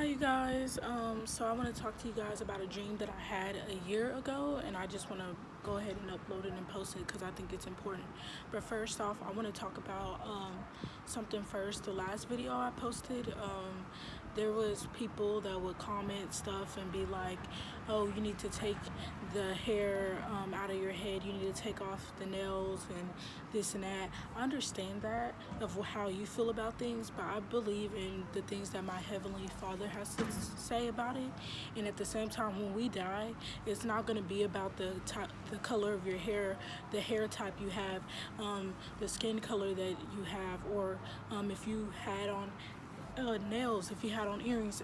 Hi you guys. So I want to talk to you guys about a dream that I had a year ago, and I just want to go ahead and upload it and post it because I think it's important. But first off, I want to talk about something first. The last video I posted, there was people that would comment stuff and be like, "Oh, you need to take the hair out of your head. You need to take off the nails and this and that." I understand that of how you feel about things, but I believe in the things that my heavenly Father has to say about it. And at the same time, when we die, it's not going to be about the color of your hair, the hair type you have, the skin color that you have, or if you had on nails, if you had on earrings.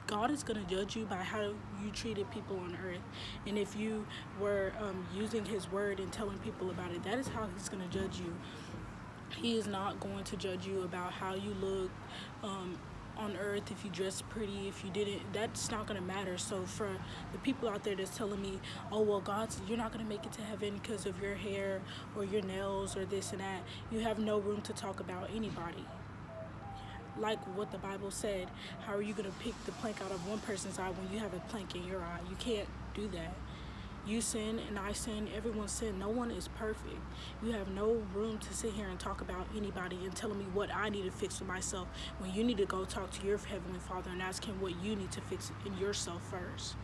God is going to judge you by how you treated people on earth. And if you were using his word and telling people about it, that is how he's going to judge you. He is not going to judge you about how you look on earth, if you dress pretty, if you didn't. That's not going to matter. So for the people out there that's telling me, "Oh, well, you're not going to make it to heaven because of your hair or your nails or this and that," you have no room to talk about anybody. Like what the Bible said, how are you going to pick the plank out of one person's eye when you have a plank in your eye? You can't do that. You sin and I sin, everyone sin. No one is perfect. You have no room to sit here and talk about anybody and telling me what I need to fix for myself when you need to go talk to your Heavenly Father and ask him what you need to fix in yourself first.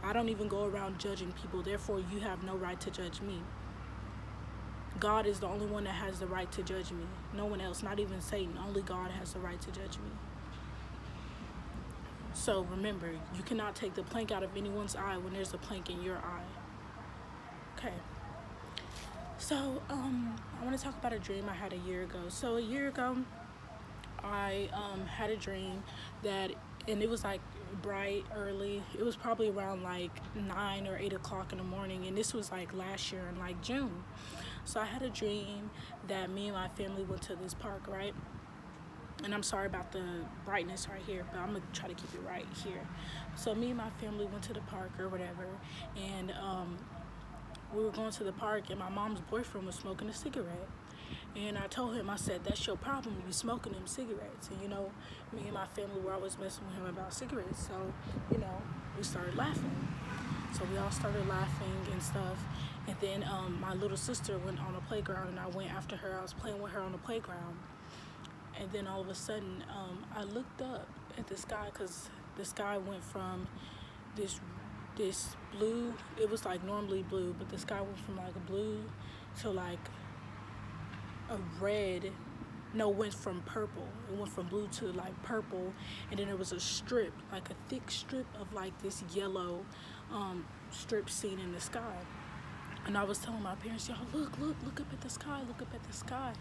I don't even go around judging people, therefore you have no right to judge me. God is the only one that has the right to judge me. No one else, not even Satan. Only God has the right to judge me. So remember, you cannot take the plank out of anyone's eye when there's a plank in your eye. Okay. So I want to talk about a dream I had a year ago. So a year ago, I had a dream and it was like bright early. It was probably around like 9 or 8 o'clock in the morning, and this was like last year in like June. So I had a dream that me and my family went to this park, right? And I'm sorry about the brightness right here, but I'm gonna try to keep it right here. So me and my family went to the park or whatever, and we were going to the park, and my mom's boyfriend was smoking a cigarette. And I told him, I said, "That's your problem, you smoking them cigarettes." And me and my family were always messing with him about cigarettes. So, we started laughing. So we all started laughing and stuff. And then my little sister went on the playground, and I went after her. I was playing with her on the playground. And then all of a sudden, I looked up at the sky, because the sky went from this blue. It was like normally blue, but the sky went from like a blue to like a red. No, went from purple. It went from blue to like purple, and then there was a strip, like a thick strip of like this yellow strip seen in the sky. And I was telling my parents, "Y'all, look up at the sky, look up at the sky."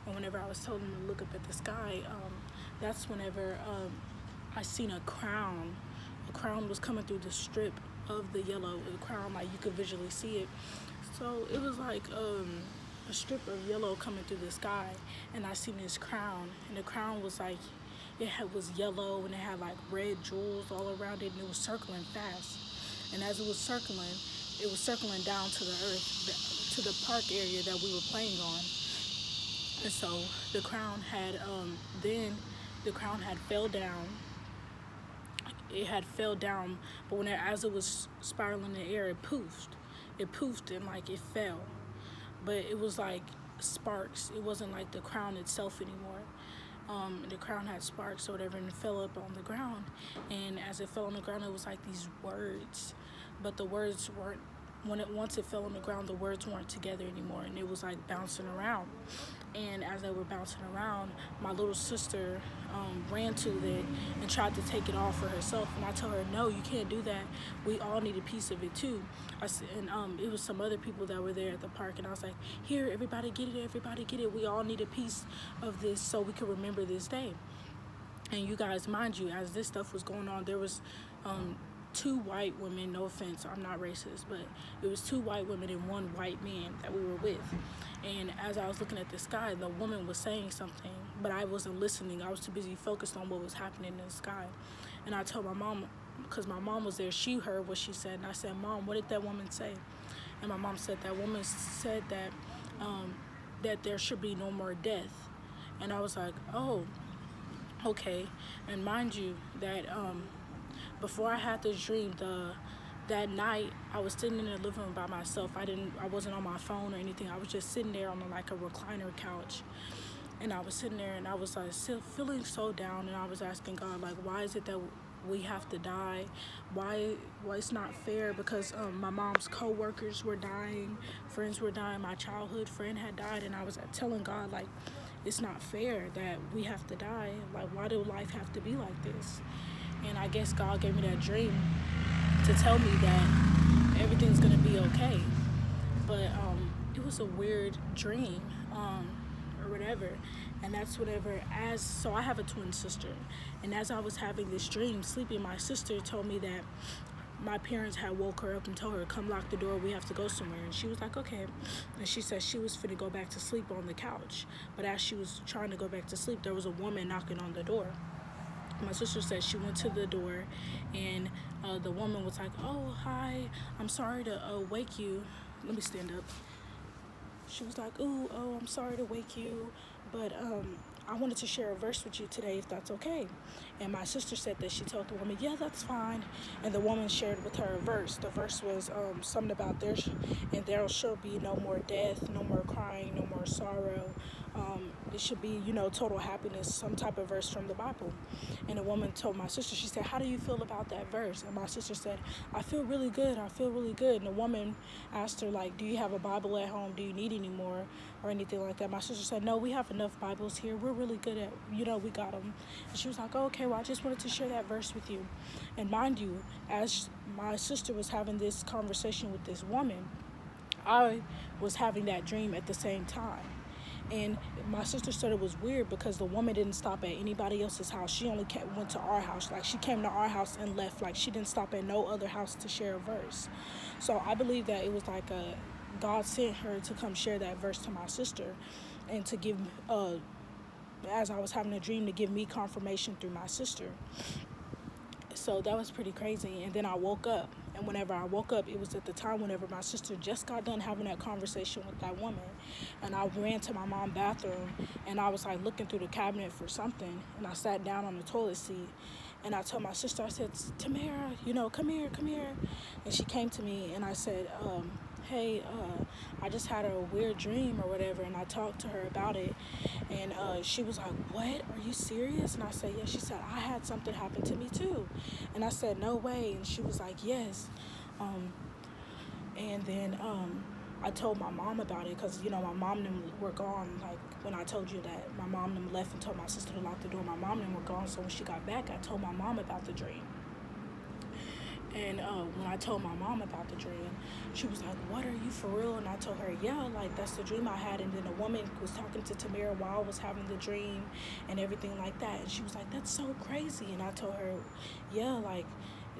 And whenever I was telling them to look up at the sky, that's whenever I seen a crown. A crown was coming through the strip of the yellow. The crown, like you could visually see it. So it was like a strip of yellow coming through the sky, and I seen this crown, and the crown was like, was yellow, and it had like red jewels all around it, and it was circling fast. And as it was circling down to the earth, to the park area that we were playing on. And so the crown had fell down. It had fell down, but as it was spiraling in the air, it poofed and like it fell. But it was like sparks. It wasn't like the crown itself anymore. The crown had sparks or whatever, and it fell up on the ground. And as it fell on the ground, it was like these words, but the words weren't. Once it fell on the ground, the words weren't together anymore, and it was like bouncing around. And as they were bouncing around, my little sister ran to it and tried to take it off for herself. And I told her, "No, you can't do that. We all need a piece of it too." And it was some other people that were there at the park, and I was like, "Here, everybody get it, everybody get it. We all need a piece of this so we can remember this day." And you guys, mind you, as this stuff was going on, there was two white women. No offense, I'm not racist, but it was two white women and one white man that we were with. And as I was looking at the sky, the woman was saying something, but I wasn't listening. I was too busy focused on what was happening in the sky. And I told my mom, because my mom was there, she heard what she said, and I said, "Mom, what did that woman say?" And my mom said that woman said that there should be no more death. And I was like, "Oh." Okay, and mind you that before I had this dream, that night I was sitting in the living room by myself. I wasn't on my phone or anything. I was just sitting there on like a recliner couch, and I was sitting there and I was like feeling so down, and I was asking God, like, why is it that we have to die? Why it's not fair? Because my mom's co-workers were dying, friends were dying, my childhood friend had died, and I was telling God, like, it's not fair that we have to die. Like, why do life have to be like this? And I guess God gave me that dream to tell me that everything's gonna be okay. But it was a weird dream, or whatever. And that's whatever. As so, I have a twin sister, and as I was having this dream, sleeping, my sister told me that my parents had woke her up and told her, "Come lock the door. We have to go somewhere." And she was like, "Okay." And she said she was finna go back to sleep on the couch. But as she was trying to go back to sleep, there was a woman knocking on the door. My sister said she went to the door, and the woman was like, "Oh, hi, I'm sorry to wake you." Let me stand up. She was like, "Ooh, oh, I'm sorry to wake you, but I wanted to share a verse with you today, if that's okay." And my sister said that she told the woman, "Yeah, that's fine." And the woman shared with her a verse. The verse was something about and there shall be no more death, no more crying, no more sorrow. It should be, total happiness, some type of verse from the Bible. And the woman told my sister, she said, "How do you feel about that verse?" And my sister said, "I feel really good. I feel really good." And the woman asked her, like, "Do you have a Bible at home? Do you need any more or anything like that?" My sister said, "No, we have enough Bibles here. We're really good at, we got them." And she was like, "Oh, okay, well, I just wanted to share that verse with you." And mind you, as my sister was having this conversation with this woman, I was having that dream at the same time. And my sister said it was weird because the woman didn't stop at anybody else's house. She only went to our house. Like, she came to our house and left. Like, she didn't stop at no other house to share a verse. So I believe that it was like God sent her to come share that verse to my sister, and to give, as I was having a dream, to give me confirmation through my sister. So that was pretty crazy. And then I woke up. And whenever I woke up, it was at the time whenever my sister just got done having that conversation with that woman. And I ran to my mom's bathroom, and I was like looking through the cabinet for something. And I sat down on the toilet seat, and I told my sister, I said, "Tamara, come here, come here." And she came to me, and I said, "Hey, I just had a weird dream or whatever." And I talked to her about it. And she was like, "What? Are you serious?" And I said, "Yeah." She said, "I had something happen to me too." And I said, "No way." And she was like, "Yes." And then I told my mom about it because, my mom and them were gone. Like, when I told you that my mom and them left and told my sister to lock the door, my mom and them were gone. So when she got back, I told my mom about the dream. And when I told my mom about the dream, she was like, "What, are you for real?" And I told her, "Yeah, like, that's the dream I had." And then a woman was talking to Tamara while I was having the dream and everything like that. And she was like, "That's so crazy." And I told her, "Yeah, like,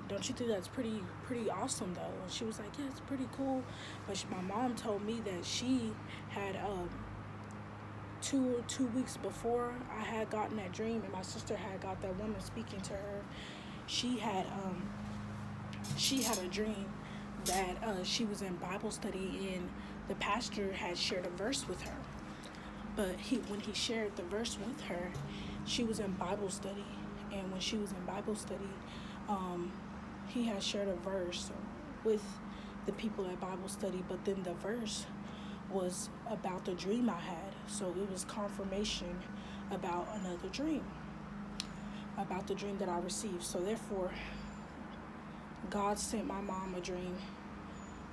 don't you think that's pretty awesome though?" And she was like, "Yeah, it's pretty cool." But my mom told me that she had two weeks before I had gotten that dream, and my sister had got that woman speaking to her. She had a dream that she was in Bible study, and the pastor had shared a verse with her. But when he shared the verse with her, she was in Bible study, and when she was in Bible study, he had shared a verse with the people at Bible study. But then the verse was about the dream I had, so it was confirmation about another dream, about the dream that I received. So therefore, God sent my mom a dream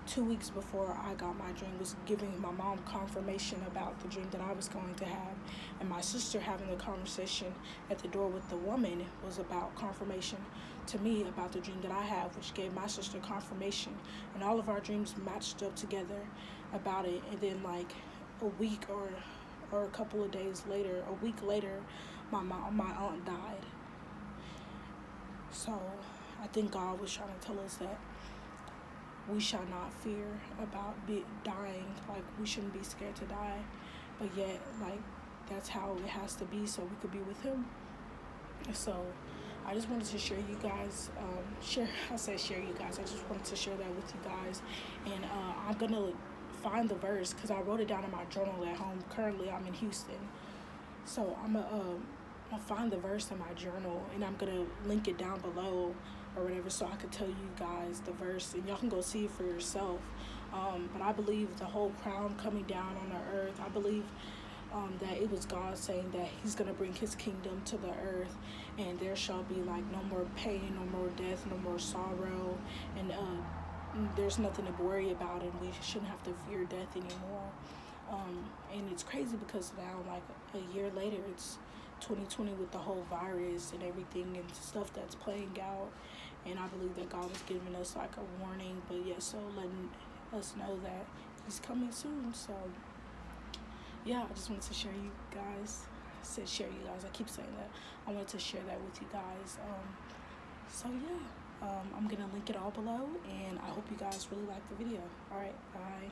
2 weeks before I got my dream, was giving my mom confirmation about the dream that I was going to have. And my sister having the conversation at the door with the woman was about confirmation to me about the dream that I have, which gave my sister confirmation. And all of our dreams matched up together about it. And then, like, a week or a couple of days later, a week later, my aunt died. So I think God was trying to tell us that we shall not fear about dying. Like, we shouldn't be scared to die, but yet, like, that's how it has to be so we could be with him. So I just wanted to share you guys, share you guys. I just wanted to share that with you guys. And I'm going to find the verse because I wrote it down in my journal at home. Currently, I'm in Houston. So I'm going to I'll find the verse in my journal, and I'm gonna link it down below or whatever, so I could tell you guys the verse, and y'all can go see it for yourself. But I believe the whole crown coming down on the earth. I believe that it was God saying that He's gonna bring His kingdom to the earth, and there shall be like no more pain, no more death, no more sorrow, and there's nothing to worry about, and we shouldn't have to fear death anymore. And it's crazy because now, like a year later, it's 2020 with the whole virus and everything and stuff that's playing out. And I believe that God was giving us like a warning, but yet so letting us know that He's coming soon. So yeah, I just wanted to share you guys. I said share you guys. I keep saying that. I wanted to share that with you guys. So yeah, I'm gonna link it all below, and I hope you guys really like the video. All right, bye.